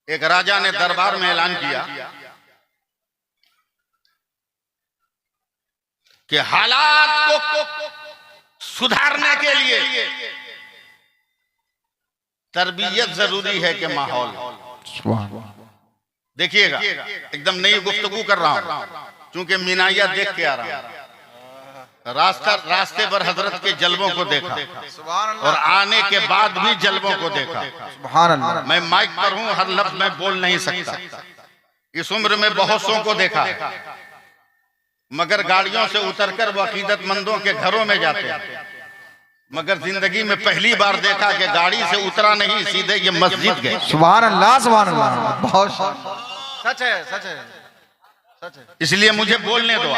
एक राजा ने दरबार में ऐलान किया कि हालात को सुधारने के लिए तरबियत जरूरी है कि माहौल। देखिएगा, एकदम नई गुफ्तगू कर रहा हूं, क्योंकि मीनाया देख के आ रहा हूं। रास्ते पर हजरत के जलवों को देखा और आने के बाद भी जलवों को देखा। मैं माइक पर हूं, हर लफ्ज में बोल नहीं सकता। इस उम्र में बहुतों को देखा, मगर गाड़ियों से उतरकर वो अकीदतमंदों के घरों में जाते हैं। मगर जिंदगी में पहली बार देखा कि गाड़ी से उतरा नहीं, सीधे ये मस्जिद गए। सुभान अल्लाह, सुभान अल्लाह। बहुत सच है, सच है, सच है। इसलिए मुझे बोलने दो।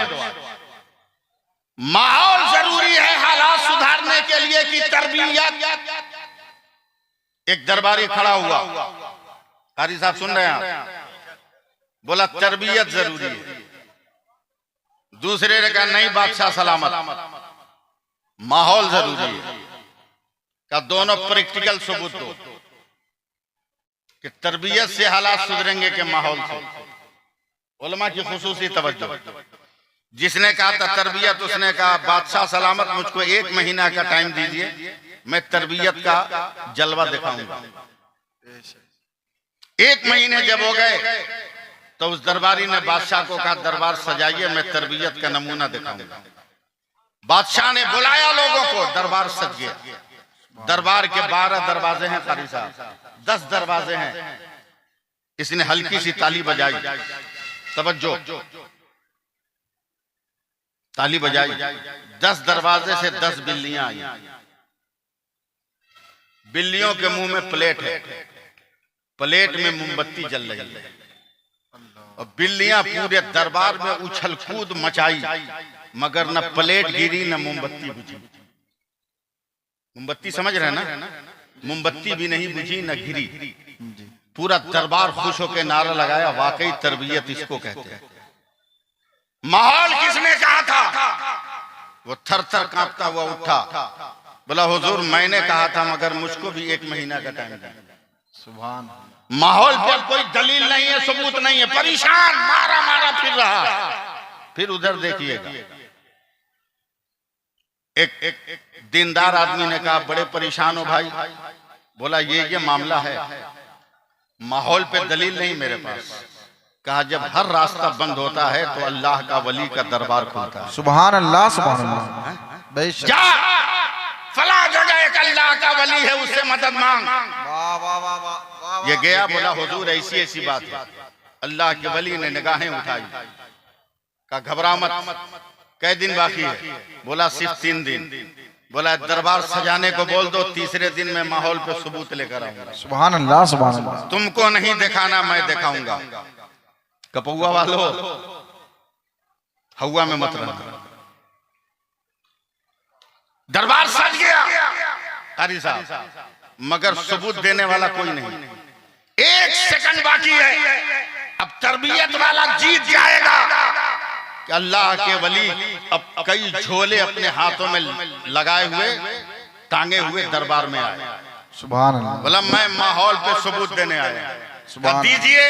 माहौल जरूरी है हालात सुधारने के लिए कि तरबियत। एक दरबारी खड़ा हुआ, कारी साहब सुन रहे हैं, बोला तरबियत जरूरी है। दूसरे ने कहा नहीं बादशाह सलामत, माहौल जरूरी है। का दोनों प्रैक्टिकल सबूत दो कि तरबियत से हालात सुधरेंगे के माहौल से। उलमा की खुसूसी तवज्जो। जिसने कहा था तरबियत, उसने कहा बादशाह सलामत मुझको 1 महीना का टाइम दीजिए, मैं तरबियत का जलवा दिखाऊंगा। 1 महीने जब हो गए तो उस दरबारी ने बादशाह को कहा दरबार सजाइए, मैं तरबियत का नमूना दिखाऊंगा। बादशाह ने बुलाया लोगों को, दरबार सज गया। दरबार के 12 दरवाजे हैं कारी साहब, 10 दरवाजे हैं। इसने हल्की सी ताली बजाई, तवज्जो, ताली बजाई। 10 दरवाजे से 10 बिल्लियां आई। बिल्लियों के मुंह में प्लेट है, प्लेट में मोमबत्ती जल रही है और बिल्लियां पूरे दरबार में उछल कूद मचाई, मगर न प्लेट गिरी न मोमबत्ती बुझी। मोमबत्ती समझ रहे ना, मोमबत्ती भी नहीं बुझी न गिरी। पूरा दरबार खुश होकर नारा लगाया, वाकई तरबियत इसको कहते हैं। माहौल किसने कहा था? वो थर थर कांपता हुआ उठा, बोला हुजूर मैंने कहा था, मगर मुझको भी 1 महीना का टाइम दें। सुभान। माहौल पर कोई दलील नहीं है, सबूत नहीं है, परेशान मारा मारा फिर रहा। फिर उधर देखिएगा, एक दीनदार आदमी ने कहा बड़े परेशान हो भाई। बोला ये मामला है, माहौल पे दलील नहीं मेरे पास। कहा जब हर रास्ता बंद होता है तो अल्लाह का वली का दरबार खुलता है। सुभान अल्लाह, सुभान अल्लाह। जा फला जगह एक अल्लाह का वली है, उससे मदद मांग। वाह वाह वाह वाह। ये गया, बोला हुजूर ऐसी ऐसी बात है। अल्लाह के वली ने निगाहें उठाई, कहा घबरा मत, कै दिन बाकी है? बोला सिर्फ 3 दिन। बोला दरबार सजाने को बोल दो, तीसरे दिन में माहौल पे सबूत लेकर आऊंगा। सुभान अल्लाह, सुभान अल्लाह। तुमको नहीं दिखाना, मैं दिखाऊंगा। कपौआ वालों, हवा में मत रहना। दरबार सज गया कारी साहब, मगर सबूत देने वाला कोई नहीं। 1 सेकंड बाकी है, अब तरबियत वाला जीत जाएगा कि अल्लाह के वली अब कई झोले अपने हाथों में लगाए हुए, टांगे हुए दरबार में आए। सुभान अल्लाह। बोला मैं माहौल पे सबूत देने आया। सुभान दीजिए।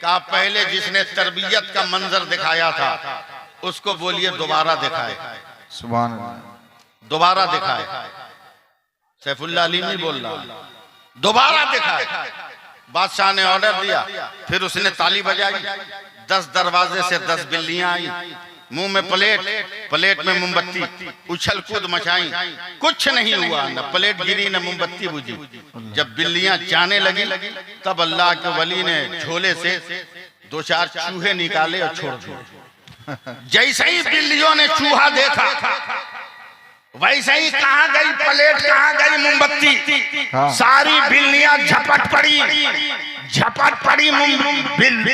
कहा पहले जिसने तरबियत का मंजर दिखाया था उसको बोलिए दोबारा दिखाए। सुभान अल्लाह। दोबारा दिखाए। सैफुल्लाह अलीमी बोल रहा, दोबारा दिखाए। बादशाह ने ऑर्डर दिया, फिर उसने ताली बजाई। 10 दरवाजे से 10 बिल्लियां आई, मुंह में प्लेट, प्लेट में मोमबत्ती, उछल कूद मचाई। कुछ नहीं हुआ, न प्लेट गिरी न मोमबत्ती बुझी। जब बिल्लियां जाने लगी तब अल्लाह के वली ने झोले से 2-4 चूहे निकाले और छोड़ दिए। जैसे ही बिल्लियों ने चूहा देखा, वैसे ही कहां गई प्लेट, कहां गई मोमबत्ती। सारी बिल्लियां झपट पड़ी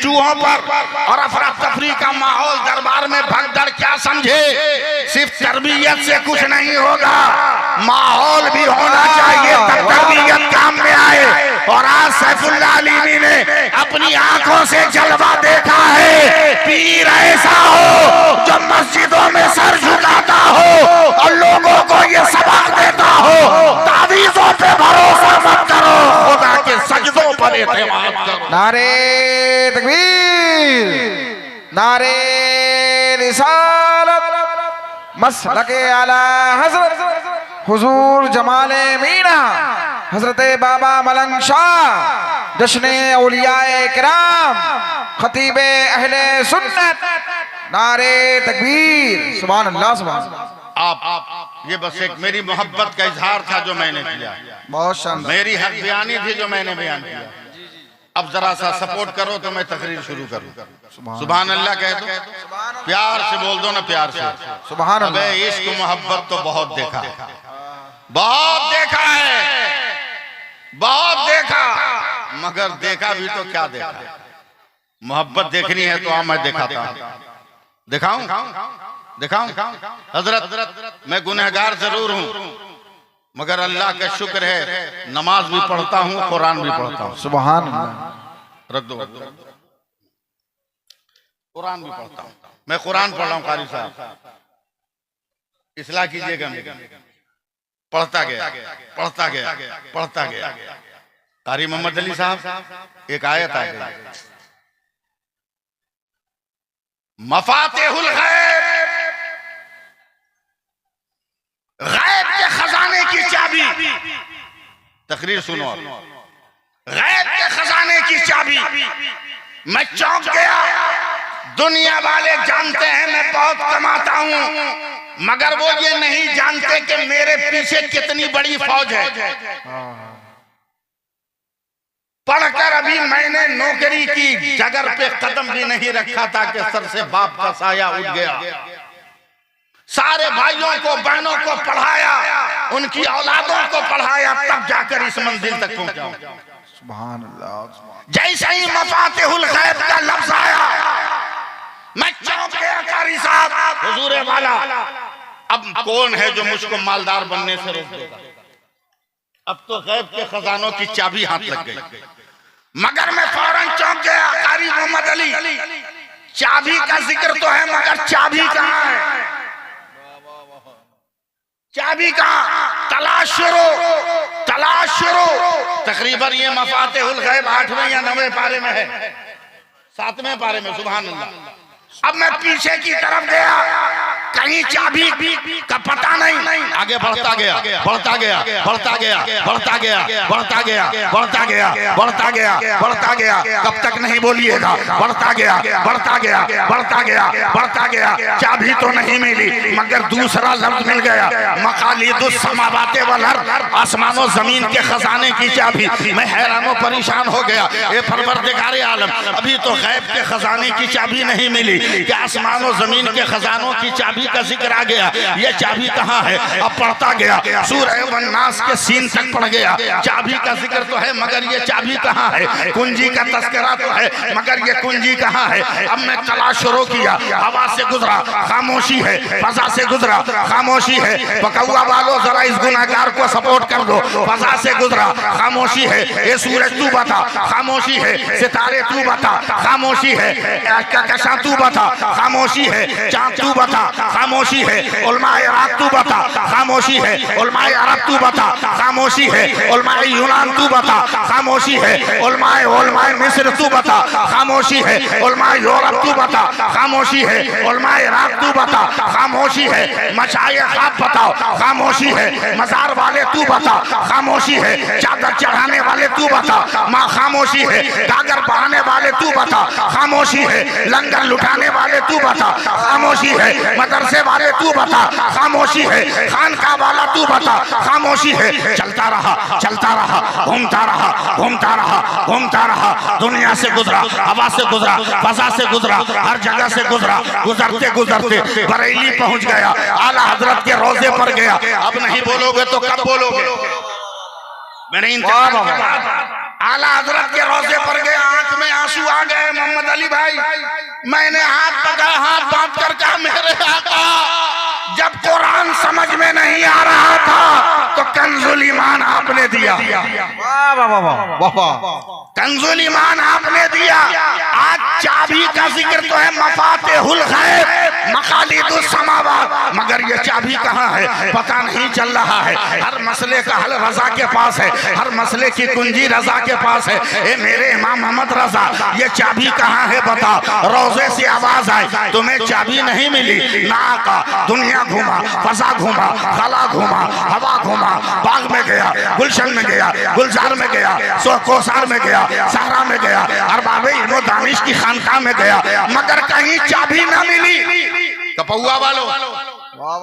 चूहों पर और अफरा तफरी का माहौल दरबार में। भगदड़ क्या समझे, सिर्फ तरबियत से कुछ नहीं होगा, माहौल भी होना चाहिए तब तरबियत काम में आए। और आज सैफुल्लाह अलीमी ने अपनी आंखों से जलवा देखा है। पीर ऐसा हो जो मस्जिदों में सर झुकाता हो और लोगों को ये सबक देता हो, तावीज़ों पे भरोसा मत करो, खुदा के सजदों पर एतमाद करो। नारे तकबीर, नारे रिसालत, मसलके आला हज़रत हुजूर जमाले मीना हजरत बाबा मलंग शाह, जश्ने औलियाए किराम, खतीबे अहले सुन्नत। नारे तकबीर, सुभान अल्लाह सुभान अल्लाह। आप ये बस एक मेरी मोहब्बत का इजहार था जो मैंने किया, बहुत शानदार, मेरी हक बयानी थी जो मैंने बयान किया। अब जरा सा सपोर्ट करो तो मैं तकरीर शुरू करूं। सुभान अल्लाह कह दो, प्यार से बोल दो ना, प्यार से सुभान अल्लाह। अबे इश्क मोहब्बत तो बहुत देखा है, बहुत देखा है, बहुत देखा, मगर देखा भी तो क्या देखा। मोहब्बत देखनी है तो मैं दिखाता हूं, दिखाऊं दिखाऊं। हजरत मैं गुनहगार जरूर हूं, मगर अल्लाह का शुक्र है नमाज भी पढ़ता हूं, कुरान भी पढ़ता हूं। सुभान अल्लाह। रख दो, कुरान भी पढ़ता हूं। मैं कुरान पढ़ रहा हूं, कारी साहब इस्लाह कीजिएगा। पढ़ता गया पढ़ता गया पढ़ता गया, कारी मोहम्मद अली साहब एक आयत आ गई, मफातिहुल गैब, गैब के खजाने की चाबी। तकरीर सुनो, गैब के खजाने की चाबी। मैं चौंक गया, दुनिया वाले जानते हैं मैं बहुत कमाता हूं, मगर वो ये नहीं जानते कि मेरे पीछे कितनी बड़ी फौज है। पढ़कर अभी मैंने नौकरी की जगह पे कदम भी नहीं रखा था कि सर से बाप का साया उठ गया। सारे भाइयों को बहनों को पढ़ाया, उनकी औलादों को पढ़ाया, तब जाकर इस मंजिल तक पहुंचा। सुभान अल्लाह। जैसे ही मफातिहुल गैब का लफ्ज आया, मैं चौंक गया कारी साहब, हुजूर वाला अब कौन है जो मुझको मालदार बनने से रोक देगा। अब तो गैब के खजानों की चाबी हाथ लग गई, मगर मैं फौरन चौंक गया। कारी मोहम्मद अली, चाबी का जिक्र तो है, मगर चाबी कहाँ है? चाबी कहाँ? तलाश शुरू, तलाश शुरू। तकरीबन ये मफातिहुल गैब 8वें या 9वें पारे में है, 7वें पारे में। सुभान अल्लाह। अब मैं पीछे की तरफ गया, कहीं चाबी का पता नहीं। आगे बढ़ता गया बढ़ता गया बढ़ता गया बढ़ता गया बढ़ता गया बढ़ता गया बढ़ता गया बढ़ता गया, कब तक नहीं बोलिएगा। बढ़ता गया बढ़ता गया बढ़ता गया बढ़ता गया, चाबी तो नहीं मिली, मगर दूसरा लफ्ज मिल गया, मकालिदुस समावाते वल अर्द, आसमानों जमीन के खजाने की चाबी। मैं हैरान परेशान हो गया, ये परवरदिगारे आलम, अभी तो गैब के खजाने की चाबी नहीं मिली कि आसमानों जमीन के खजानों की चाबी का जिक्र आ गया, ये चाबी कहाँ है? अब पढ़ता गया, सूरह वन्नास के सीन तक पढ़ गया। चाबी का जिक्र तो है, मगर ये चाबी कहाँ है? कुंजी का तस्करा तो है, मगर ये कुंजी कहाँ है? अब मैं तलाश शुरू किया, हवा से गुजरा, खामोशी है, फजा से गुजरा, खामोशी है। बकौआ वालों जरा इस गुनाहगार को सपोर्ट कर दो। फजा से गुजरा, खामोशी है। ये सूरज तू बता, खामोशी है। सितारे तू बता, खामोशी है। कहकशां तू बता, खामोशी है। चांद तू बता, खामोशी है। उलमाए इराक तू बता, खामोशी है। उलमाए अरब तू बता, खामोशी है। उलमाए यूनान तू बता, खामोशी है। उलमाए मिस्र तू बता, खामोशी है। उलमाए यूरोप तू बता, खामोशी है। उलमाए इराक तू बता, खामोशी है। मशाइख आप बताओ, खामोशी है। मजार वाले तू बता, खामोशी है। चादर चढ़ाने वाले तू बता, माँ खामोशी है। गागर बहाने वाले तू बता, खामोशी है। लंगर लुटाने वाले तू बता, खामोशी है। मदरसे वाले तू बता, खामोशी है। खानका वाला तू बता, खामोशी है। चलता रहा चलता रहा, घूमता रहा घूमता रहा घूमता रहा, दुनिया से गुजरा, हवा से गुजरा, फजा से गुजरा, हर जगह से गुजरा। गुजरते गुजरते बरेली पहुंच गया, आला हजरत के रोजे पर गया। अब नहीं बोलोगे तो कब बोलोगे? मैंने आला हजरत के रोजे पर गया, आंख में आंसू आ गए। मोहम्मद अली भाई, मैंने हाथ पकड़ा, हाथ बांध कर कहा, मेरे आका, जब कुरान समझ में नहीं आ रहा था तो कंजुल ईमान आपने दिया। वाह वाह वाह वाह, कंजुल ईमान आपने दिया। आज चाबी का जिक्र तो है मफातिहुल गैब मकालिदुस समावात, मगर ये चाबी कहाँ है पता नहीं चल रहा है। हर मसले का हल रजा के पास है, हर मसले की कुंजी रजा के पास है। ए मेरे इमाम मोहम्मद रजा, ये चाबी कहाँ है बता। रोजे से आवाज आई तुम्हें चाबी नहीं मिली, ना का दुनिया घूमा, फजा घूमा, खला घूमा, हवा घूमा, बाग में गया, गुलशन में गया, गुलजार में गया, कोसार में गया, सहरा में गया, अरबाब इल्म दानिश की खानकाह में गया, मगर कहीं चाबी ना मिली। कपौआ वालों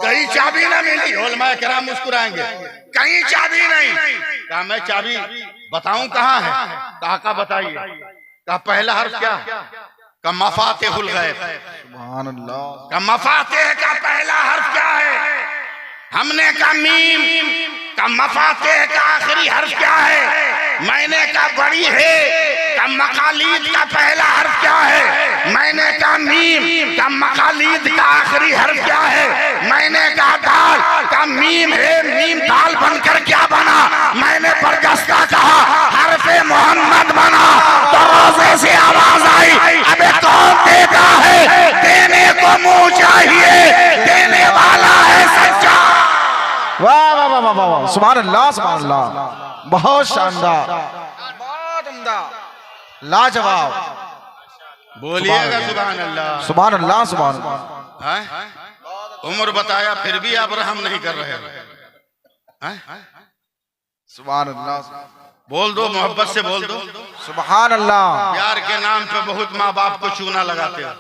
कहीं चाबी ना मिली। उलमाए किराम मुस्कुराएंगे, कहीं चाबी नहीं। कहा मैं चाबी बताऊं कहाँ है? कहा का बताइए। कहा पहला हर्फ क्या है? का मफातिहुल गैब। सुभान अल्लाह। का मफातिह का पहला हर्फ क्या है? हमने कहा मीम। का मफातिह का आखिरी हर्फ क्या है? मैंने कहा बड़ी है। का मकालीद का पहला हर्फ क्या है? मैंने कहा मीम। का मकालीद का आखिरी हर्फ क्या है? मैंने कहा दाल। का मीम है, मीम दाल बनकर क्या बना? मैंने बरगस्ता कहा हर्फे मोहम्मद बना। तो रोजे से आवाज आई अबे कौन देता है? देने को मुंह चाहिए, देने वाला है सच्चा। वाह वाह वाह वाह वाह, सुभान अल्लाह सुभान अल्लाह, बहुत शानदार, बहुत उम्दा, लाजवाब। बोलिएगा सुभान अल्लाह। सुभान अल्लाह सुभान अल्लाह। उम्र बताया फिर भी आप रहम नहीं कर रहे हैं। सुभान अल्लाह। बोल दो, मोहब्बत से बोल दो। सुभान अल्लाह। प्यार के नाम पे बहुत माँ बाप को चूना लगाते हो।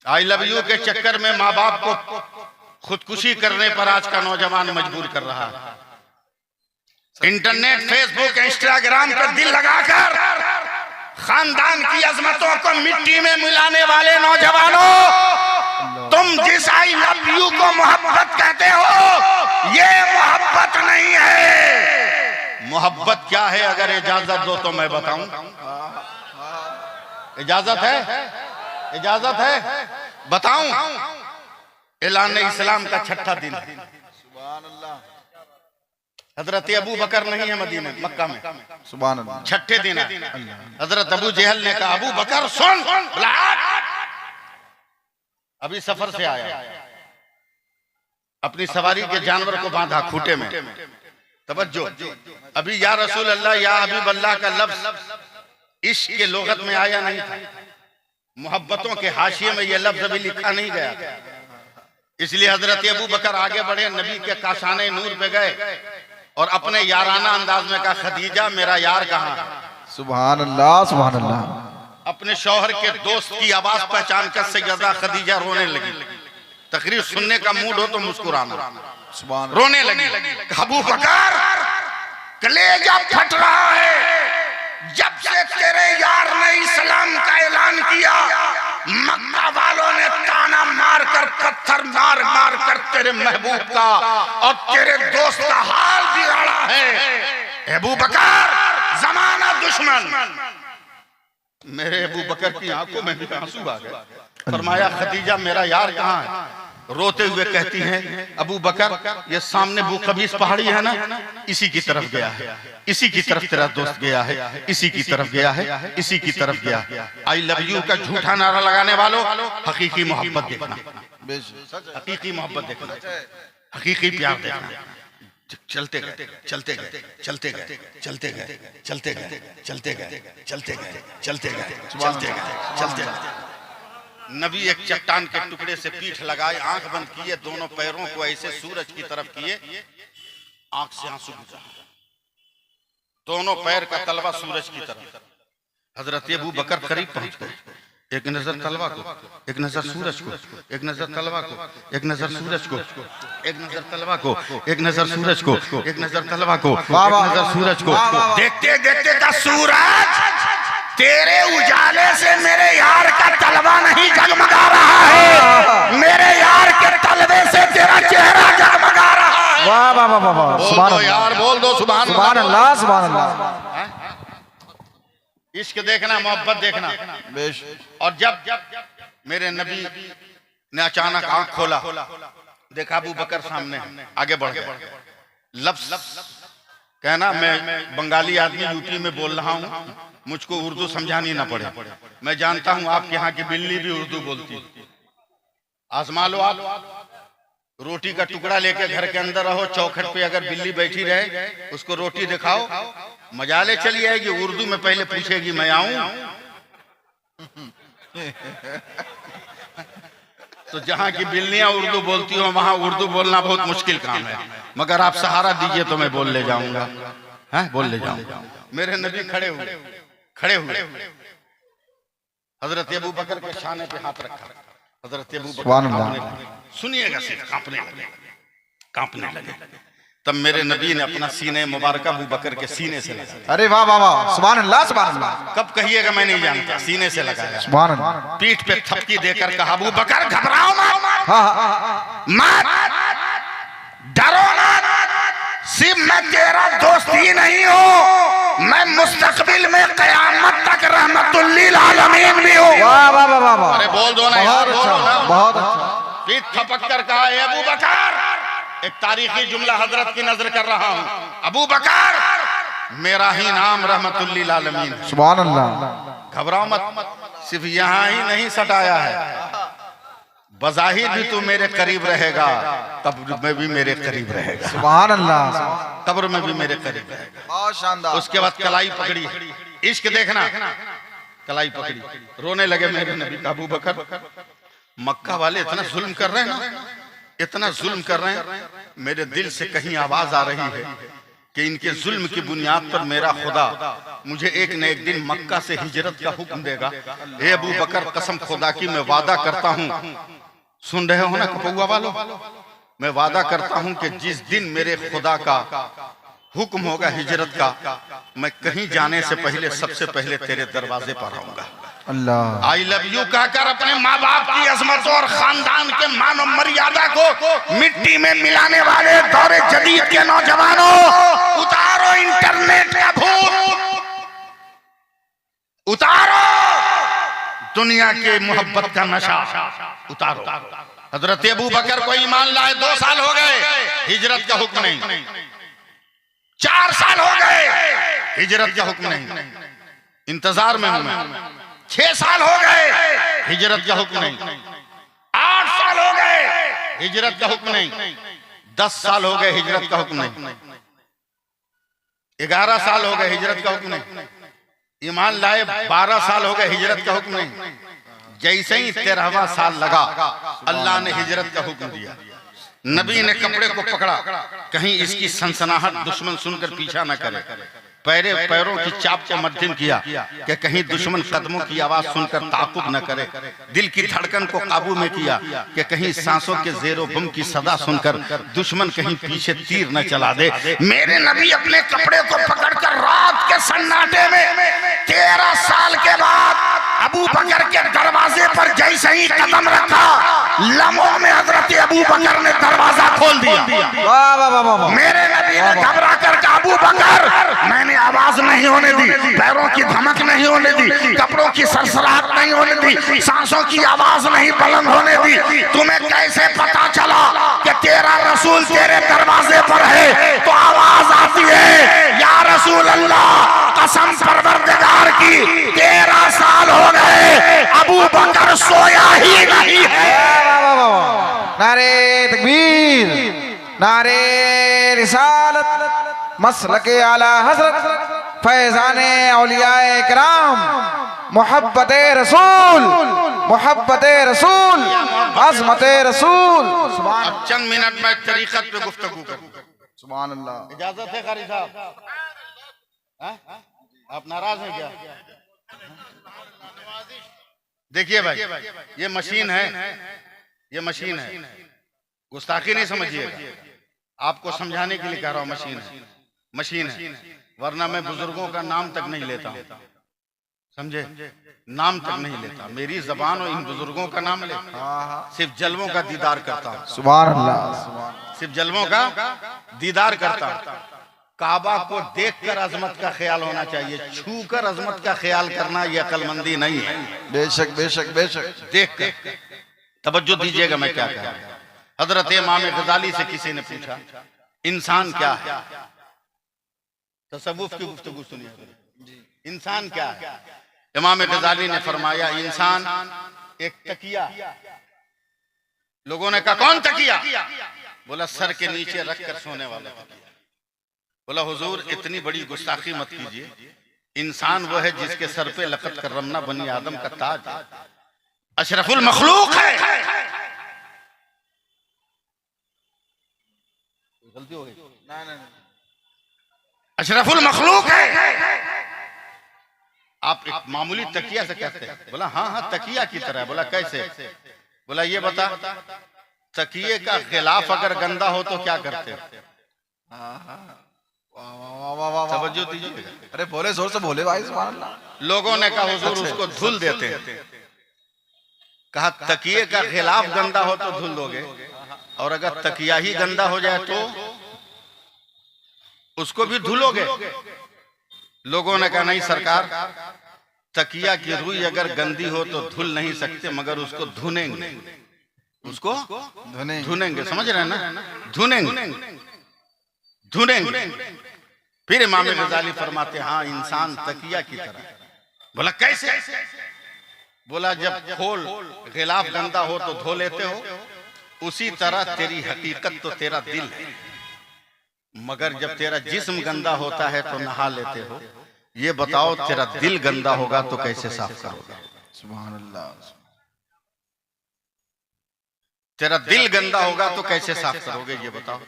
आई लव यू के चक्कर में माँ बाप को खुदकुशी करने पर आज का नौजवान मजबूर कर रहा है। इंटरनेट, फेसबुक, इंस्टाग्राम पर दिल लगाकर खानदान की अजमतों को मिट्टी में मिलाने वाले नौजवानों, तुम जिस आई लव यू को मोहब्बत कहते हो, ये मोहब्बत नहीं है। मोहब्बत क्या है? अगर इजाजत दो तो मैं बताऊं। इजाजत है? इजाजत है? बताऊं? ऐलान इस्लाम का छठा दिन है। सुभान अल्लाह। हजरत अबू बकर नहीं है मदीना मक्का में, सुभान अल्लाह। छठे दिन है। हजरत अबू जहल ने कहा अबू बकर सुन, अभी सफर से आया, अपनी सवारी के जानवर को बांधा खूंटे में। तवज्जो, अभी या रसूल अल्लाह या हबीब अल्लाह का लफ्ज इश्क के लोगत में आया नहीं था। मोहब्बतों के हाशिए में यह लफ्ज अभी लिखा नहीं गया। इसलिए हजरत अबू बकर आगे बढ़े, नबी के काशाने नूर पे गए और अपने याराना अंदाज में कहा खदीजा मेरा यार कहाँ है? सुभान अल्लाह सुभान अल्लाह। अपने शौहर के दोस्त की आवाज पहचान कर सैयदा खदीजा रोने लगी। तकरीर सुनने का मूड हो तो मुस्कुराना। सुभान रोने लगी। अबू बकर कलेजा फट रहा है, जब से तेरे यार ने इस्लाम का ऐलान किया, मक्का वालों ने ताना मार कर, पत्थर मार मार कर तेरे महबूब का और तेरे दोस्त का हाल बिगाड़ा है। अबू बकर जमाना दुश्मन। मेरे अबू बकर की आंखों में भी आंसू आ गए। फरमाया खदीजा मेरा यार कहाँ है? रोते हुए कहती हैं अबू बकर ये सामने बुकबीस पहाड़ी है ना, इसी की तरफ गया है, इसी की तरफ तेरा दोस्त गया है, इसी की तरफ गया है, इसी की तरफ गया। आई लव यू का झूठा नारा लगाने वालों, हकीकी मोहब्बत देखना, हकीकी मोहब्बत देखना, हकीकी प्यार देखना। चलते गए चलते गए चलते गए चलते गए चलते गए चलते गए चलते गए चलते गए चलते गए चलते गए। नबी एक चट्टान के टुकड़े से पीठ लगाए, आंख बंद किए, दोनों पैरों को ऐसे सूरज की तरफ किए, आंख से आंसू गिरा, दोनों पैर का तलवा सूरज की तरफ। हजरत अबू बकर करीब पहुंच गए, एक नजर तलवा को, एक नजर सूरज को, एक नजर तलवा को, एक नजर सूरज को, एक नजर तलवा को, एक नजर सूरज को, एक नजर तलवा को, एक नजर सूरज को। देखते देखते का सूरज तेरे उजाले से मेरे यार का तलवा नहीं जगमगा रहा है, मेरे यार के तलवे से तेरा चेहरा जगमगा रहा है। वाह वाह वाह वाह, बोल दो यार, बोल दो सुभान अल्लाह सुभान अल्लाह। इश्क देखना, मोहब्बत देखना। और जब मेरे नबी ने अचानक आंख खोला, देखा अबू बकर सामने, आगे बढ़ गए, लफ्ज कहना मैं बंगाली आदमी यूपी में बोल रहा हूँ, मुझको उर्दू समझानी ना पड़े। मैं जानता हूँ आपके यहाँ की बिल्ली भी उर्दू बोलती। आजमा लो आप, रोटी का टुकड़ा लेके घर के अंदर रहो, चौखट पे अगर बिल्ली बैठी रहे उसको रोटी दिखाओ, मजाले चली आएगी। उर्दू में पहले पूछेगी मैं आऊं। तो जहाँ की बिल्लियां उर्दू बोलती हो वहां उर्दू बोलना बहुत मुश्किल काम है, मगर आप सहारा दीजिए तो मैं बोल ले जाऊंगा, हैं बोल ले जाऊंगा। मेरे नबी खड़े हुए हजरत अबू बकर के शाने पे हाथ रखा। हजरत अबू बकर सुनिएगा, सिर्फ कांपने लगे। तब मेरे नबी ने अपना सीने मुबारक अबू बकर के सीने से लगाया। अरे वाह वाह वाह, सुभान अल्लाह सुभान अल्लाह। कब कहिएगा मैं नहीं जानता, सीने से लगाया। सुभान अल्लाह। पीठ पे थपकी देकर कहा, अबू बकर घबराओ मत, डरो मत, सिर्फ मैं तेरा दोस्त ही नहीं हूँ, मैं मुस्तकबिल में कयामत तक रहमतुल लिल आलमीन भी हूँ। वाह वाह वाह वाह। अरे बोल दो ना, बहुत अच्छा, बहुत अच्छा। पीठ थपक कर कहा, अबू बकर, एक तारीखी जुमला हजरत की नजर कर रहा हूँ, अबू बकर मेरा ही नाम रहमतुल लिल आलमीन। सुभान अल्लाह। घबराओ मत, सिर्फ यहाँ ही नहीं सटाया है, बज़ाहिर भी तू मेरे करीब रहेगा, कब्र में भी मेरे करीब रहेगा। सुभान अल्लाह। कब्र में भी मेरे करीब रहेगा। बहुत शानदार। उसके बाद कलाई पकड़ी, इश्क देखना, कलाई पकड़ी, रोने लगे मेरे नबी। अबू बकर, मक्का वाले इतना जुल्म कर रहे हैं ना, इतना जुल्म कर रहे हैं, मेरे दिल से कहीं आवाज आ रही है कि इनके जुल्म की बुनियाद पर मेरा खुदा मुझे एक न एक दिन मक्का से हिजरत का हुक्म देगा। ए अबू बकर, कसम खुदा की मैं वादा करता हूँ, सुन रहे हो ना कपौआ वालों, मैं वादा करता हूँ कि जिस दिन मेरे खुदा का हुक्म होगा हिजरत का, मैं कहीं जाने से पहले सबसे पहले तेरे दरवाजे पर आऊंगा। अल्लाह। आई लव यू कहकर अपने माँ बाप की अजमत और खानदान के मान और मर्यादा को मिट्टी में मिलाने वाले दौरे जदीद के नौजवानों, उतारो इंटरनेट का भूत, उतारो दुनिया के मोहब्बत का नशा, उतारो। हजरत अबू बकर को ईमान लाए 2 साल हो गए, हिजरत का हुक्म नहीं। 4 साल हो गए, हिजरत का हुक्म नहीं, इंतजार में हूं मैं। 6 साल हो गए, हिजरत का हुक्म नहीं। 8 साल हो गए, हिजरत का हुक्म नहीं। 10 साल हो गए, हिजरत का हुक्म नहीं। 11 साल हो गए, हिजरत का हुक्म नहीं। ईमान लाए 12 साल हो गए, हिजरत का हुक्म नहीं। जैसे ही 13वां साल लगा, अल्लाह ने हिजरत का हुक्म दिया। नबी ने कपड़े को पकड़ा, कहीं इसकी सनसनाहट दुश्मन सुनकर पीछा न करे। पैरों की चाप के मध्यम किया कि कहीं दुश्मन कदमों की आवाज सुनकर ताकुब न करे। दिल की धड़कन को काबू में किया कि कहीं सांसों के जेरो बम की सदा सुनकर दुश्मन कहीं पीछे तीर न चला दे। मेरे नबी अपने कपड़े को पकड़कर रात के सन्नाटे में 13 साल के बाद अबू बकर के दरवाजे पर जैसे ही कदम रखा, लम्हों में हजरत अबू बकर ने दरवाजा खोल दिया। वाह वाह वाह वाह। मेरे नबी ने घबरा कर कहा, अबू बकर, मैंने आवाज नहीं होने दी, पैरों की धमक नहीं होने दी, कपड़ों की सरसराहट नहीं होने दी, सांसों की आवाज नहीं बुलंद होने दी। तुम्हें कैसे पता चला कि तेरा रसूल तेरे दरवाजे पर है? तो आवाज आती है, या रसूल अल्लाह, कसम परवरदिगार की 13 साल हो गए, अबू बकर सोया ही नहीं है। नारे तकबीर, नारे रिसालत, मसलके आला हजरत, फैजाने औलियाए किराम, मोहब्बते रसूल, मोहब्बते रसूल, अज़मते रसूल। अब चंद मिनट में तरीक़त पे गुफ्तगू करूंगा। सुभान अल्लाह। इजाजत है कारी साहब? आप नाराज हैं क्या? देखिए भाई, ये मशीन है, ये मशीन है, गुस्ताखी नहीं समझिएगा, आपको समझाने के लिए कह रहा हूँ। मशीन है, वरना मैं बुजुर्गों का नाम तक नहीं लेता हूँ, समझे? नाम तक नहीं लेता, मेरी जबान और इन बुजुर्गों का नाम लेता, सिर्फ जलवों का दीदार करता हूँ। सुभान अल्लाह। सिर्फ जलवों का दीदार करता हूँ। काबा को देखकर अजमत का ख्याल होना चाहिए, छूकर अजमत का ख्याल करना यह अक्लमंदी नहीं है। बेशक बेशक बेशक। देख कर तवज्जो दीजिएगा मैं क्या कह रहा हूं। हजरत इमाम गजाली से किसी ने पूछा, इंसान क्या है? तसव्वुफ की गुफ्तगू सुनिए। इंसान क्या है? इमाम गजाली ने फरमाया इंसान एक तकिया। लोगों ने कहा कौन तकिया? बोला सर के नीचे रखकर सोने वाला तकिया। बोला हुजूर इतनी बड़ी गुस्ताखी मत कीजिए, इंसान वो है जिसके सर पे लक़द करमना बनी आदम का ताज है, अशरफुल मखलूक है। गलती हो गई? अशरफुल मखलूक है। आप एक मामूली तकिया से कहते हैं? बोला हाँ हाँ तकिया की तरह। बोला कैसे? बोला ये बता, तकिए का गिलाफ अगर गंदा हो तो क्या करते हो? तवज्जो दीजिए। अरे बोले जोर से बोले भाई, सुभान अल्लाह। लोगों ने कहा हुजूर उसको धुल देते हैं। कहा तकिए का गिलाफ गंदा हो तो धुल दोगे, और अगर तकिया ही गंदा हो जाए तो उसको भी धुलोगे? लोगों ने कहा नहीं सरकार, तकिया की रुई अगर गंदी हो तो धुल नहीं सकते, मगर उसको धुनेंगे। उसको धुनेंगे, समझ रहे हैं ना? धुनेंगे, धुनेंगे। फिर इमाम गजाली फरमाते हाँ इंसान तकिया की तरह। बोला कैसे? बोला जब खोल गिलाफ गंदा हो तो धो लेते हो, उसी तरह तेरी हकीकत तो तेरा दिल है, मगर जब तेरा जिस्म गंदा होता है तो नहा लेते हो। ये बताओ तेरा दिल गंदा होगा तो कैसे साफ करोगे? सुभान अल्लाह। तेरा दिल गंदा होगा तो कैसे साफ करोगे? ये बताओ।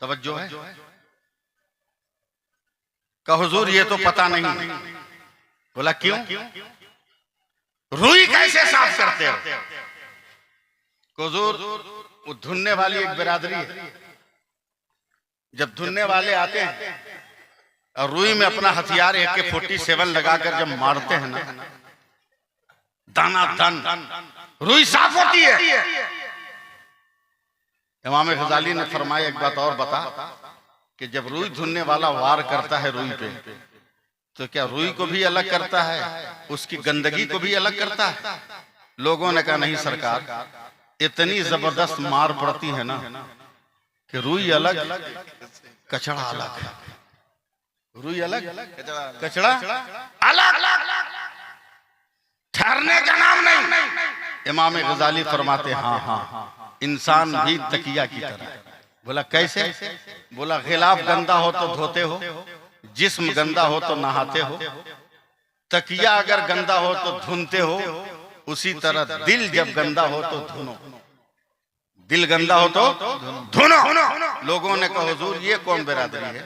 तवज्जो है? का हुजूर ये तो पता नहीं। बोला क्यों? रुई कैसे साफ करते हो? हुजूर वो धुनने वाली एक बिरादरी है, जब धुनने वाले आते हैं और रुई में अपना हथियार AK-47 लगाकर जब मारते हैं ना, दाना दन रुई साफ होती है। इमाम गजाली ने फरमाया एक बात और बता कि जब रुई धुनने वाला वार करता है रुई पे, तो क्या रुई को भी अलग करता है, उसकी गंदगी को भी अलग करता है? लोगों ने कहा नहीं सरकार, इतनी जबरदस्त मार पड़ती है ना कि रुई अलग कचड़ा अलग है। रुई अलग कचड़ा अलग, ठहरने का नाम नहीं। इमाम गजाली फरमाते हाँ हाँ इंसान भी तकिया की तरह है। बोला कैसे? बोला गिलाफ गंदा हो तो धोते हो, जिस्म गंदा हो तो नहाते हो, तकिया अगर गंदा हो तो धुनते हो, उसी तरह दिल जब गंदा हो तो धुनो। दिल गंदा हो तो धुनो। लोगों ने कहा हुजूर ये कौन बिरादरी है?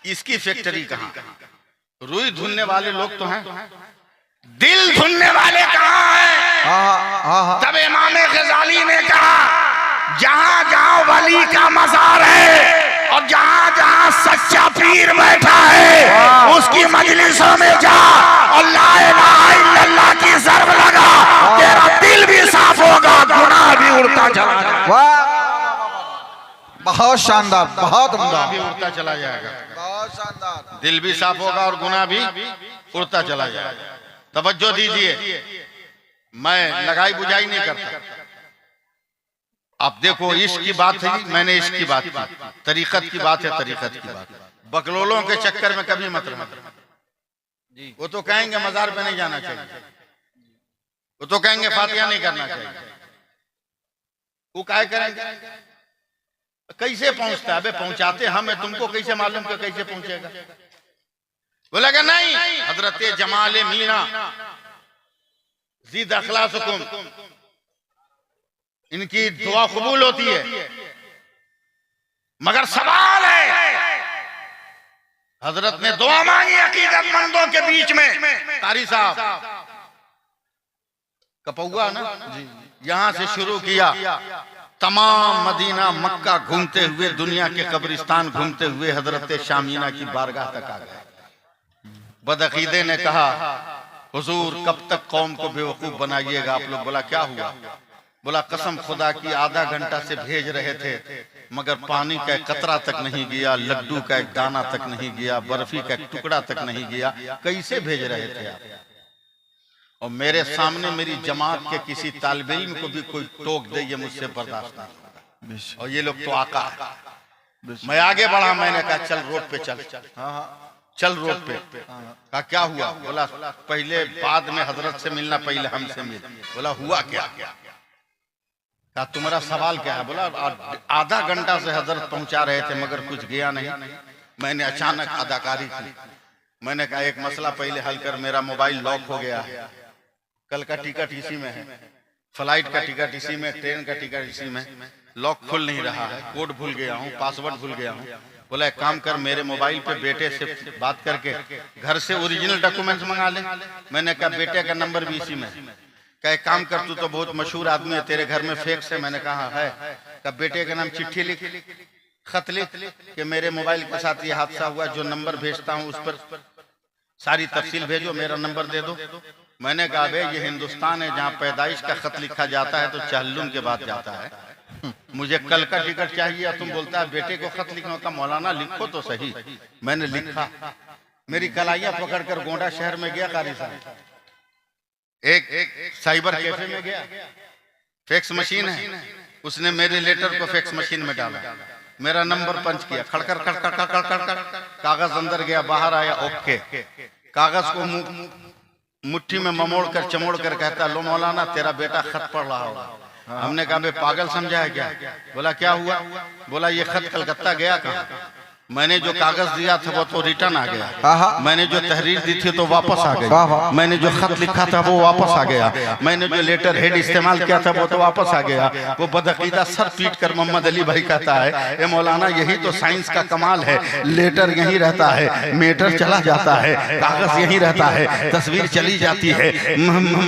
इसकी फैक्ट्री कहाँ? रुई धुनने वाले लोग तो हैं, दिल धुनने वाले कहाँ हैं? तब इमाम गजाली ने कहा जहां जहां वली का मजार है और जहां जहां सच्चा पीर बैठा है उसकी मजलिसों में जा और ला इलाहा इल्लल्लाह की ज़रब लगा, तेरा दिल भी साफ होगा, गुनाह भी उड़ता चला जाएगा। बहुत शानदार, बहुत उम्दा। भी उड़ता चला जाएगा, बहुत शानदार। दिल भी साफ होगा और गुनाह भी उड़ता चला जाएगा। तवज्जो दीजिए, मैं लगाई बुझाई नहीं करता। आप देखो इश्क की बात है, मैंने इश्क की बात की, तरीकत की बात है, तरीकत की बात। बकलोलों के चक्कर में कभी मत रहना। वो तो कहेंगे मजार पे नहीं जाना चाहिए, वो तो कहेंगे फातिहा नहीं करना चाहिए, वो काहे करेंगे? कैसे पहुंचता है? अबे पहुंचाते हमें, तुमको कैसे मालूम कि कैसे पहुंचेगा? बोला कि नहीं, हजरत जमाल मीना ज़ीद अखलासकुम, इनकी दुआ कबूल होती है, मगर सवाल है हजरत ने दुआ मांगी अकीदतमंदों के बीच में। कारी साहब कपौआ ना, यहां से शुरू किया, तमाम मदीना मक्का घूमते हुए, दुनिया के कब्रिस्तान घूमते हुए हजरत शामीना की बारगाह तक आ गए। बदअकीदे ने कहा हुजूर कब तक कौम को बेवकूफ बनाइएगा आप लोग? बोला क्या हुआ? बोला कसम खुदा की आधा घंटा से भेज रहे थे, मगर पानी का एक कतरा तक नहीं गया, लड्डू का एक दाना तक नहीं गया, बर्फी का एक टुकड़ा तक नहीं गया। कैसे भेज रहे थे आप? और मेरे सामने मेरी जमात के किसी तालिब इल्म को भी कोई टोक दे, ये मुझसे बर्दाश्त नहीं होगा। और ये लोग तो आका है, मैं आगे बढ़ा, मैंने कहा चल रोड पे चल, हाँ हाँ चल रोड पे। कहा क्या हुआ? बोला पहले बाद में हजरत से मिलना, पहले हमसे मिल। बोला हुआ क्या? कहा तुम्हारा सवाल क्या है? बोला आधा घंटा से हजरत पहुंचा रहे थे मगर कुछ गया नहीं। मैंने अचानक अदाकारी की। मैंने कहा एक मसला पहले हल कर, मेरा मोबाइल लॉक हो गया है, कल का टिकट इसी में है, फ्लाइट का टिकट इसी में, ट्रेन का टिकट इसी में, लॉक खुल नहीं रहा है, कोड भूल गया हूँ, पासवर्ड भूल गया हूँ। बोला एक काम कर, मेरे मोबाइल पे बेटे से बात करके घर से ओरिजिनल डॉक्यूमेंट्स मंगा ले। मैंने कहा बेटे का नंबर भी इसी में। कहा एक काम कर, तू तो बहुत मशहूर आदमी है, तेरे घर में फैक्स है। मैंने कहा है। कहा बेटे का नाम चिट्ठी लिख, खत लिख कि मेरे मोबाइल के साथ ये हादसा हुआ, जो नंबर भेजता हूँ उस पर सारी तफसील भेजो, मेरा नंबर दे दो। मैंने कहा बे ये हिंदुस्तान है जहाँ पैदाइश का खत लिखा जाता है तो चहल्लुम के बाद जाता है, मुझे कल का टिकट चाहिए, तुम बोलता है बेटे को खत लिखना होता। मौलाना लिखो तो सही। मैंने लिखा, मेरी कलाइयां पकड़कर गोंडा शहर में गया, कारी साहब एक साइबर कैफे में गया, फैक्स मशीन है, उसने मेरे लेटर को फैक्स मशीन में डाला, मेरा नंबर पंच किया, खड़कर खड़कर खड़कर खड़कर, कागज अंदर गया, बाहर आया ओके। कागज को मुट्ठी में ममोड़ कर चमोड़ कर कहता लो मौलाना तेरा बेटा खत पढ़ रहा होगा। हमने कहा बे पागल समझा है क्या? बोला क्या हुआ? बोला ये खत कलकत्ता गया कहाँ? मैंने जो कागज दिया था वो तो रिटर्न आ गया, मैंने जो तहरीर दी थी तो वापस आ गई, मैंने जो खत लिखा था वो वापस आ गया, मैंने जो लेटर हेड इस्तेमाल किया था वो तो वापस आ गया। वो बदअकीदा सर पीट कर मोहम्मद अली भाई कहता है ए मौलाना यही तो साइंस का कमाल है, लेटर यहीं रहता है, मेटर चला जाता है, कागज यहीं रहता है, तस्वीर चली जाती है,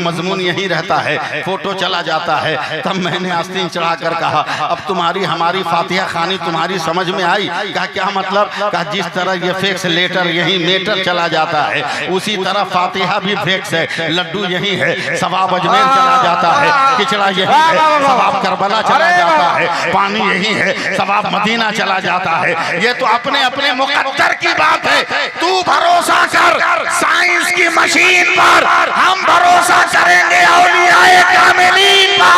मजमून यहीं रहता है, फोटो चला जाता है। तब मैंने आस्तीन चढ़ाकर कहा अब तुम्हारी हमारी फातिहा खानी तुम्हारी समझ में आई? कहा क्या मतलब? कहा जिस तरह ये फैक्स लेटर यही मेटर चला जाता है उसी तरह फातिहा भी फैक्स है, लड्डू यही है, सवाब अजमेर चला जाता है, खिचड़ा यही है, सवाब करबला चला जाता है, पानी यही है, सवाब मदीना चला जाता है। ये तो अपने अपने मुकद्दर की बात है, तू भरोसा कर साइंस की मशीन पर, हम भरोसा करेंगे औलियाए कामिलीन पर।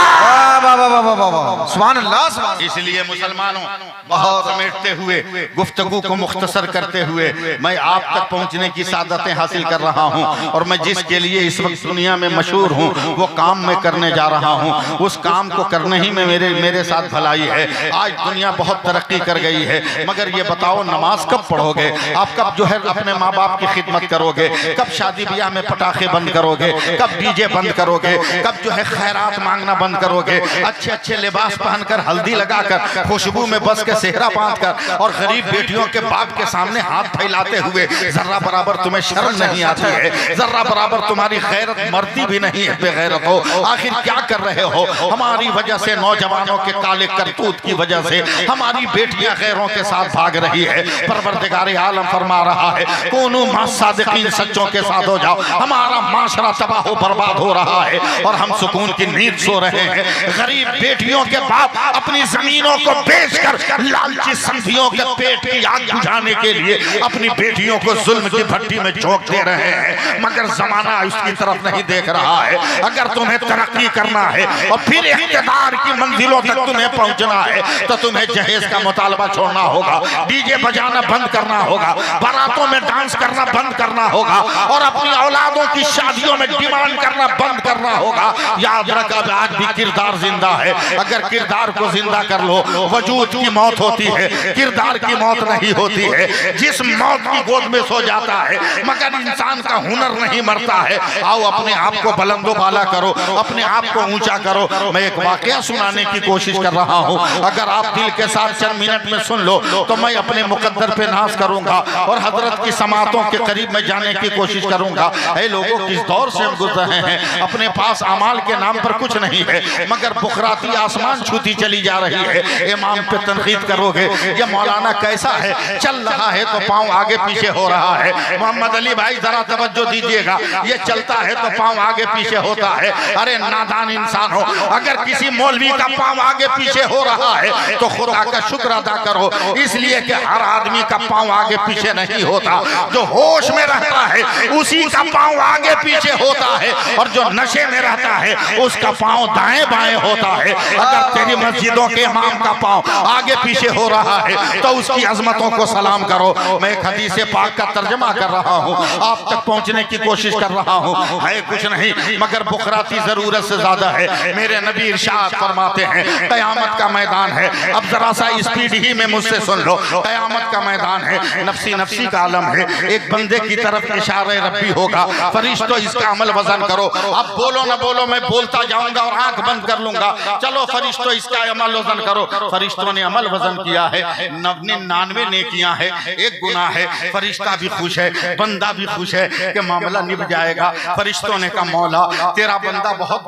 सुभान अल्लाह, सुभान अल्लाह। इसलिए मुसलमानों बहुत समेटते हुए गुफ्तगू को मुख्तसर करते हुए मैं आप तक पहुंचने की सादतें हासिल कर रहा हूं, और मैं जिसके लिए इस वक्त दुनिया में मशहूर हूं वो काम मैं करने जा रहा हूं। उस काम को करने ही में मेरे साथ भलाई है। आज दुनिया बहुत तरक्की कर गई है, मगर ये बताओ नमाज कब पढ़ोगे? आप कब जो है अपने माँ बाप की खिदमत करोगे? कब शादी ब्याह में पटाखे बंद करोगे? कब डीजे बंद करोगे? कब जो है खैरात मांगना बंद करोगे? अच्छे अच्छे लिबास पहनकर, हल्दी लगाकर, खुशबू में बस के सेहरा बांधकर और गरीब बेटियों के बाप के सामने हाथ फैलाते हुए जर्रा बराबर तुम्हें शर्म नहीं आती है? जर्रा बराबर तुम्हारी गैरत मरती भी नहीं है बेगैरत हो? आखिर क्या कर रहे हो? हमारी वजह से, नौजवानों के काले करतूत की वजह से हमारी बेटियां गैरों के साथ भाग रही है। परवरदिगार आलम फरमा रहा है कूनू मास्सादिकीन, सच्चों के साथ हो जाओ। हमारा माशरा तबाह बर्बाद हो रहा है और हम सुकून की नींद सो रहे हैं। गरीब बेटियों के बाप अपनी जमीनों को बेचकर लालची संधियों के पेट की आग बुझाने के लिए अपनी बेटियों को जुल्म की भट्टी में झोंक दे रहे हैं, मगर जमाना उसकी तरफ नहीं देख रहा है। अगर तुम्हें तरक्की करना है और फिर इख्तिदार की मंजिलों तक तुम्हें पहुंचना है तो तुम्हें जहेज का मुतालबा छोड़ना होगा, डीजे बजाना बंद करना होगा, बारातों में डांस करना बंद करना होगा और अपनी औलादों की शादियों में डिमांड करना बंद करना होगा। याद रखा आज भी किरदार जिंदा है, अगर किरदार को जिंदा कर लो वजूद की मौत होती है, किरदार की मौत नहीं होती है। जिस मौत की गोद में सो जाता है मगर इंसान का हुनर नहीं मरता है। आओ अपने आप को बुलंदो बाला करो, अपने आप को ऊंचा करो। मैं एक वाकया सुनाने की कोशिश कर रहा हूँ, अगर आप दिल के साथ चंद मिनट में सुन लो तो मैं अपने मुकद्दर पे नाज करूंगा और हजरत की समातों के करीब में जाने की कोशिश करूंगा। ऐ लोगों किस दौर से हम गुजर रहे हैं, अपने पास अमाल के नाम पर कुछ नहीं है मगर बुखराती आसमान छूती चली जा रही है। इमाम पे तनकीद करोगे ये मौलाना कैसा है, चल रहा है तो पाँव आगे पीछे हो रहा है। मोहम्मद अली भाई जरा तवज्जो दीजिएगा, ये चलता है तो पाँव आगे पीछे होता है। अरे नादान इंसान हो, अगर किसी मौलवी का पाँव आगे पीछे हो रहा है तो खुदा का शुक्र अदा करो, इसलिए कि हर आदमी का पाँव आगे पीछे नहीं होता। जो होश में रहता है उसी का पाँव आगे पीछे होता है, और जो नशे में रहता है उसका पाँव दाएं बाएं होता है। अगर तेरी मस्जिदों के इमाम का पाँव आगे पीछे हो रहा है तो उसकी अजमतों को सलाम करो। मैं एक हदीस पाक का तर्जमा कर रहा हूँ, आप तक पहुँचने की कोशिश कर रहा हूँ। है कुछ नहीं मगर बुखराती जरूरत से ज्यादा है। मेरे नबी इरशाद फरमाते हैं कयामत का मैदान है, अब जरा सा स्पीड ही में मुझसे सुन लो। कयामत का मैदान है, नफसी नफसी का आलम है, एक बंदे की तरफ इशारे रब्बी होगा, फरिश्तों इसका अमल वजन करो। अब बोलो ना बोलो, मैं बोलता जाऊंगा और आंख बंद कर लूंगा। चलो फरिश्तों इसका अमल वजन करो। फरिश्तों ने अमल वजन किया है, 99 नेकियां है, एक गुनाह है। फरिश्ता भी खुश है, बंदा भी खुश है कि मामला निभ जाएगा। फरिश्तों ने कहा मौला तेरा बंदा बहुत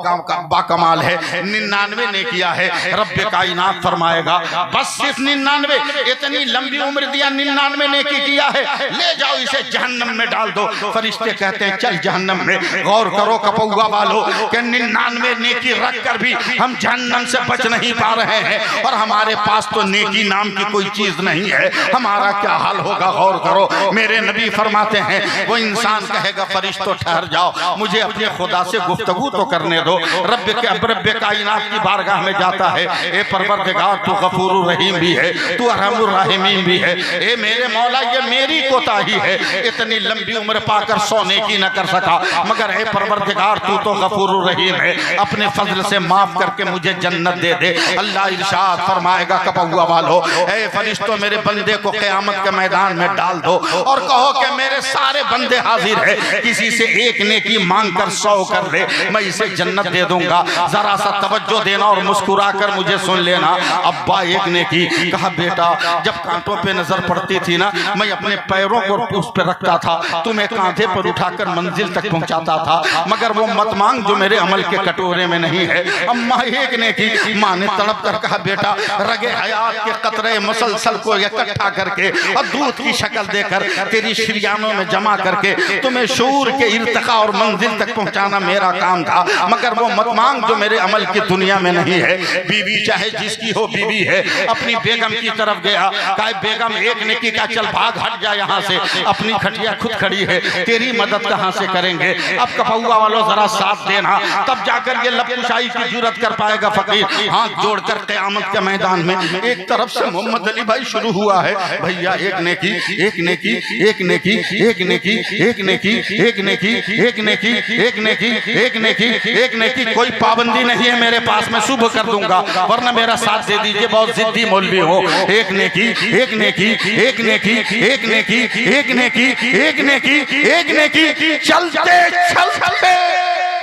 बाकमाल है, 99 नेकियां है। रब्बे कायनात फरमाएगा बस सिर्फ 99, इतनी लंबी उम्र दिया, 99 नेकी किया है, ले जाओ इसे जहन्नम में डाल दो। फरिश्ते कहते हैं चल जहन्नम में। गौर करो कपौआ वालों कि 99 नेकी रख कर भी हम जहन्नम से बच नहीं पा रहे हैं, और हमारे पास तो नेकी नाम की कोई चीज नहीं है। हमारा क्या हाल होगा, गौर करो। मेरे नबी फरमाते हैं वो इंसान कहेगा फरिश्तों ठहर जाओ, मुझे अपने खुदा से गुफ्तगू तो करने दो। रब्बे कायनात की बारगाह में जाता है, ए परवरदिगार तू गफूरुर रहीम भी है, तू अरहमुर राहिमीन भी है। ए मेरे मौला ये मेरी कोताही है, इतनी लंबी उम्र पाकर सोने की न कर सका, मगर ए परवरदिगार तू तो गफूरुर रहीम है, अपने फजल से माफ करके मुझे जन्नत दे दे। अल्लाह इरशाद फरमाएगा कपौआ वालों, ए फरिश्तों मेरे बंदे को क़यामत के मैदान में डाल दो और कहो कि मेरे सारे बंदे हाजिर है, किसी से एक नेकी मांग कर 100 कर दे, मैं इसे जन्नत दे दूंगा। जरा सा तवज्जो देना और मुस्कुरा कर मुझे सुन लेना। अब्बा एक नेकी, कहा बेटा जब कांटों पे नजर पड़ती थी ना, मैं अपने पैरों को उस पर रखता था, तुम्हें कांधे पर उठाकर मंजिल तक पहुंचाता था, मगर वो मत मांग जो मेरे अमल के कटोरे में नहीं है। अम्मा एक नेकी, माँ ने तड़प कर कहा बेटा रगे हयात के कतरे मुसलसल को इकट्ठा करके और दूध की शक्ल देकर तेरी शरियानों में जमा करके तुम्हें शूर के इर्तिका और मंजिल तक पहुंचाना मेरा काम था, मगर वो मत मांग जो मेरे अमल की दुनिया में नहीं है। बीवी चाहे जिसकी हो बीवी है, अपनी बेगम की तरफ गया, कहा बेगम एक नेकी का चल भाग हट जा यहाँ से, अपनी खटिया खुद खड़ी है, तेरी मदद कहाँ से करेंगे। अब कपौआ वालों जरा साथ देना, तब जाकर ये लबकुशाई की जुरत कर पाएगा फकीर। हाथ जोड़कर क़यामत के मैदान में एक तरफ से मोहम्मद अली भाई शुरू हुआ है, भैया एक नेकी, एक नेकी, एक नेकी, एक नेकी, एक नेकी, एक नेकी, एक नेकी, एक नेकी, एक नेकी, एक नेकी, कोई पाबंदी नहीं है मेरे पास, मैं सुबह कर दूंगा, वरना मेरा साथ दे दीजिए, बहुत जिद्दी मौलवी हो। एक नेकी, एक नेकी, एक नेकी, एक नेकी, एक नेकी, एक नेकी, एक नेकी, चलते चलते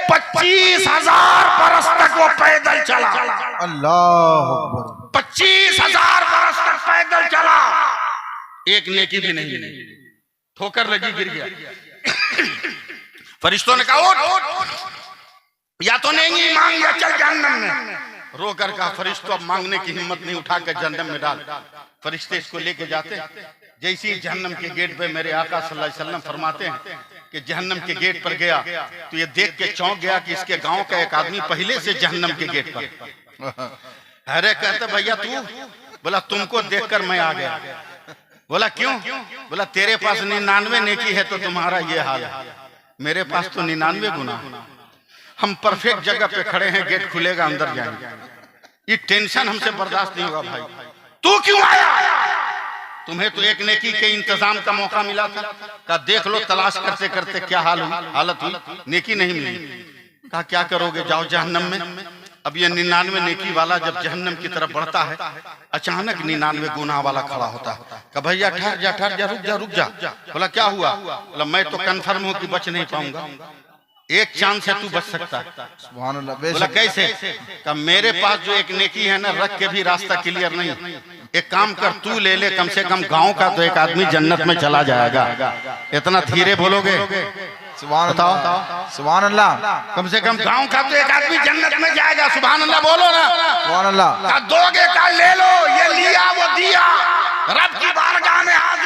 25,000 बरस तक वो पैदल चला। अल्लाह अकबर। 25,000 बरस तक पैदल चला, एक नेकी भी नहीं, ठोकर लगी गिर गया। फरिश्तों ने कहा उठ, या तो नहीं मांग या चल जहन्नम में। रोकर कहा फरिश्तों अब मांगने की हिम्मत नहीं, उठा कर जहन्नम में डाल। फरिश्ते इसको लेके जाते, जैसे ही जहन्नम के गेट पे मेरे आका सल्लल्लाहु अलैहि वसल्लम फरमाते हैं कि जहन्नम के गेट पर गया तो ये देख के चौंक गया कि इसके गांव का एक आदमी पहले से जहन्नम के गेट पर। अरे कहते भैया तू, बोला तुमको देखकर मैं आ गया। बोला क्यों? बोला तेरे पास 99 नेकी है तो तुम्हारा ये हाल है, मेरे पास तो 99 गुना। हम परफेक्ट जगह पे खड़े हैं, गेट खुलेगा अंदर जाएंगे, ये टेंशन हमसे बर्दाश्त नहीं होगा। भाई तू क्यों आया? तुम्हें तो एक नेकी के इंतजाम का मौका मिला था, कहा देख लो तलाश करते करते क्या हालत हुई, नेकी नहीं मिली। कहा क्या करोगे, जाओ जहन्नम में। अब ये 99 नेकी वाला जब जहन्नम की तरफ बढ़ता है, अचानक 99 गुनाह वाला खड़ा होता है। कहा भैया ठहर जा, रुक जा। बोला क्या हुआ? बोला मैं तो कन्फर्म हूँ कि बच नहीं पाऊंगा, एक चांस है तू बच सकता है। सुभान अल्लाह। बोला कैसे? कहा मेरे पास जो एक नेकी है ना, रख के भी रास्ता क्लियर नहीं, एक काम कर तू ले ले, कम से कम गांव का तो एक आदमी जन्नत में चला जाएगा। इतना धीरे बोलोगे? सुभान अल्लाह, सुभान अल्लाह। कम से कम गांव का तो एक आदमी जन्नत में जाएगा। सुभान अल्लाह बोलो ना। सुभान अल्लाह। दोगे का ले लो, ये लिया वो दिया, रब की बारगाह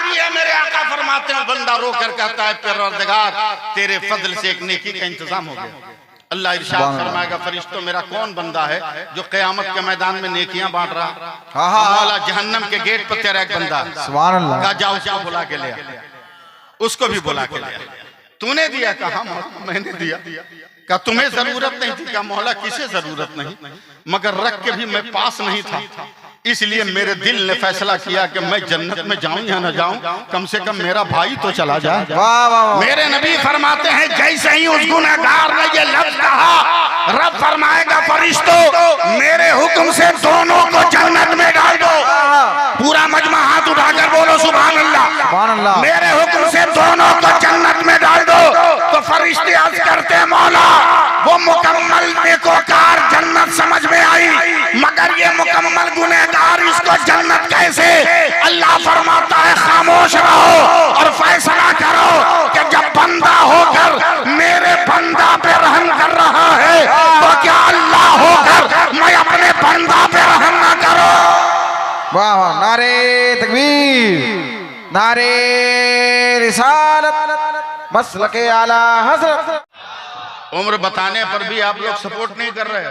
आती है, मेरे आका फरमाते हैं बंदा रो कर कहता है परवरदिगार तेरे फजल से एक नेकी का इंतजाम हो गया। अल्लाह इरशाद फरमाएगा फरिश्तों मेरा कौन बंदा है जो क़यामत के मैदान में नेकियां बांट रहा। मौला जहन्नम के गेट पर तेरा एक बंदा सुभान अल्लाह कहा जाओ उसको बुला के ले आ। उसको भी बुला के ले आ। तूने दिया? कहा मैंने दिया। कहा तुम्हें जरूरत नहीं थी? कहा मौला किसे जरूरत नहीं, मगर रख के भी मैं पास नहीं था, इसलिए मेरे दिल ने फैसला किया कि मैं जन्नत में जाऊं या न जाऊं, कम से कम मेरा भाई तो चला जाए। वाह वाह मेरे नबी फरमाते हैं जैसे ही उस गुनहगार ने ये लफ्ज कहा, रब फरमाएगा फरिश्तों मेरे हुक्म से दोनों को जन्नत में डाल दो। पूरा मजमा हाथ उठाकर बोलो सुभान अल्लाह। सुभान अल्लाह। मेरे हुक्म से दोनों को जन्नत में डाल दो। तो फरिश्ते अर्ज करते मौला वो मुकम्मल नेकोकार जन्नत समझ में आई, मगर ये मुकम्मल गुनहगार इसको जन्नत कैसे? अल्लाह फरमाता है खामोश रहो और फैसला करो कि जब बंदा होकर मेरे बंदा पे रहम कर रहा है तो क्या अल्लाह होकर मैं अपने बंदा पे रहम ना करो? वाह वाह, नारे तकबीर, नारे रिसालत, मसलके आला हज़रत। उम्र बताने पर भी आप लोग सपोर्ट नहीं कर रहे।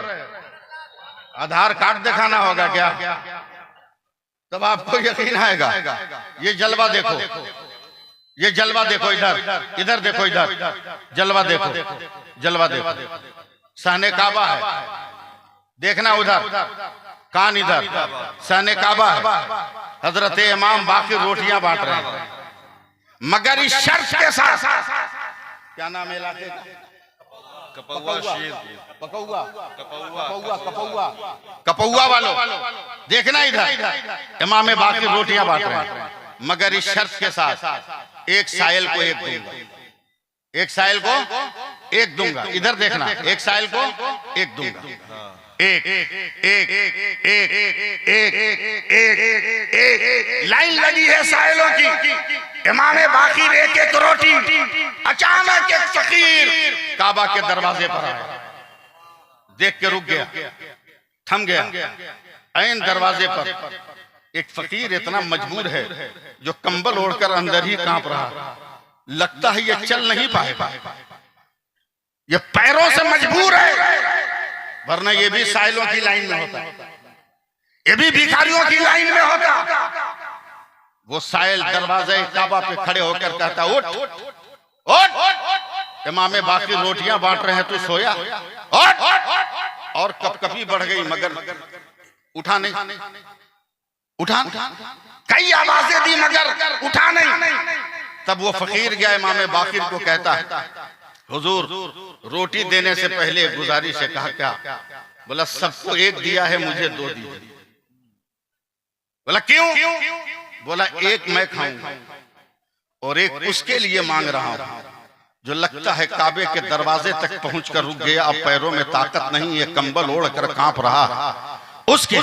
आधार कार्ड दिखाना होगा क्या? तब आपको यकीन आएगा। ये जलवा देखो, ये जलवा देखो, इधर इधर देखो, इधर जलवा देखो, जलवा देखो। सहने काबा है, देखना उधर, कान इधर, सहने काबा है। हजरत इमाम बाकी रोटियां बांट रहे हैं, मगर इस शर्त के साथ, क्या नाम है इलाके का? कपौआ, कपौआ, कपौआ, कपौआ वालों देखना इधर, इमाम बाकी रोटियां बांट रहे हैं, मगर इस शर्त के साथ एक साइल को एक दूंगा, एक साइल को एक दूंगा। इधर देखना, एक साइल को एक दूंगा। एक एक एक एक लाइन लगी है साइलों की। इमाम बाकिर एक एक रोटी। अचानक एक फकीर काबा के दरवाजे पर आया, देख के रुक गया, थम गया। ऐन दरवाजे पर एक फकीर इतना मजबूर है जो कंबल ओढ़कर अंदर ही कांप रहा। लगता है ये चल नहीं पाएगा, ये पैरों से मजबूर है, वरना ये भी साइलों की लाइन में होता, ये भी भिखारियों की लाइन में होता। वो साइल दरवाजे काबा पे खड़े होकर कहता उठ उठ, इमाम बाकी रोटियां बांट रहे हैं, तू सोया? और कपकपी बढ़ गई, मगर उठा नहीं, उठा। कई आवाजें दी मगर उठा नहीं। तब वो फकीर गया इमाम बाकिर को कहता है हुजूर रोटी देने से पहले गुजारिश है। कहा क्या? बोला सबको एक दिया है, मुझे दो दीजिए। बोला क्यों? बोला एक मैं खाऊंगा और एक उसके लिए मांग रहा हूं जो लगता है काबे के दरवाजे तक पहुंचकर रुक गया, अब पैरों में ताकत नहीं, ये कंबल ओढ़ कर कांप रहा। उसके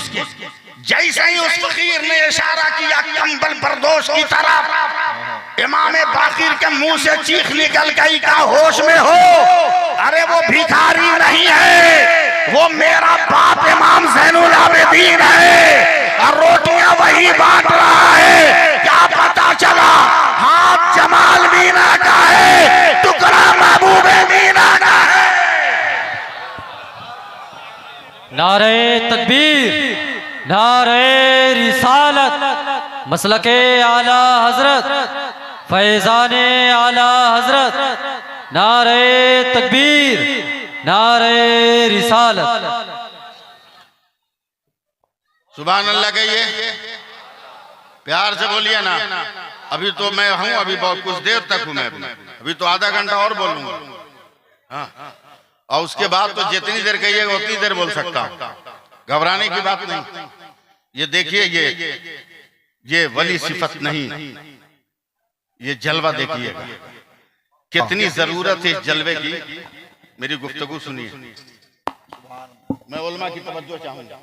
जैसे ही उस फकीर ने इशारा किया कंबल बरदोश की तरफ, इमाम बाकिर के मुंह से चीख निकल गई, का होश में हो? अरे वो भिखारी नहीं है, वो मेरा बाप इमाम ज़ैनुल आबिदीन है और रोटियां वही बांट रहा है। क्या पता चला हाथ जमाल मीना का है, टुकड़ा महबूब मीना का है। नारे तकबीर, नारे रिसालत, मसलके आला हजरत, फैजाने आला हजरत, नारे तकबीर, नारे रिसालत। सुभान अल्लाह कहिए, प्यार से बोलिए ना। अभी तो मैं हूं, अभी बहुत कुछ देर तक हूं मैं, अभी तो आधा घंटा और बोलूंगा। हाँ, और उसके बाद तो जितनी देर कहिएगा उतनी देर बोल सकता हूं, घबराने की बात नहीं। ये देखिए, ये वली सिफत नहीं, ये जलवा देखिएगा, कितनी जरूरत है इस जलवे की। मेरी गुफ्तगू सुनिए, मैं उलमा की तवज्जो चाहूंगा।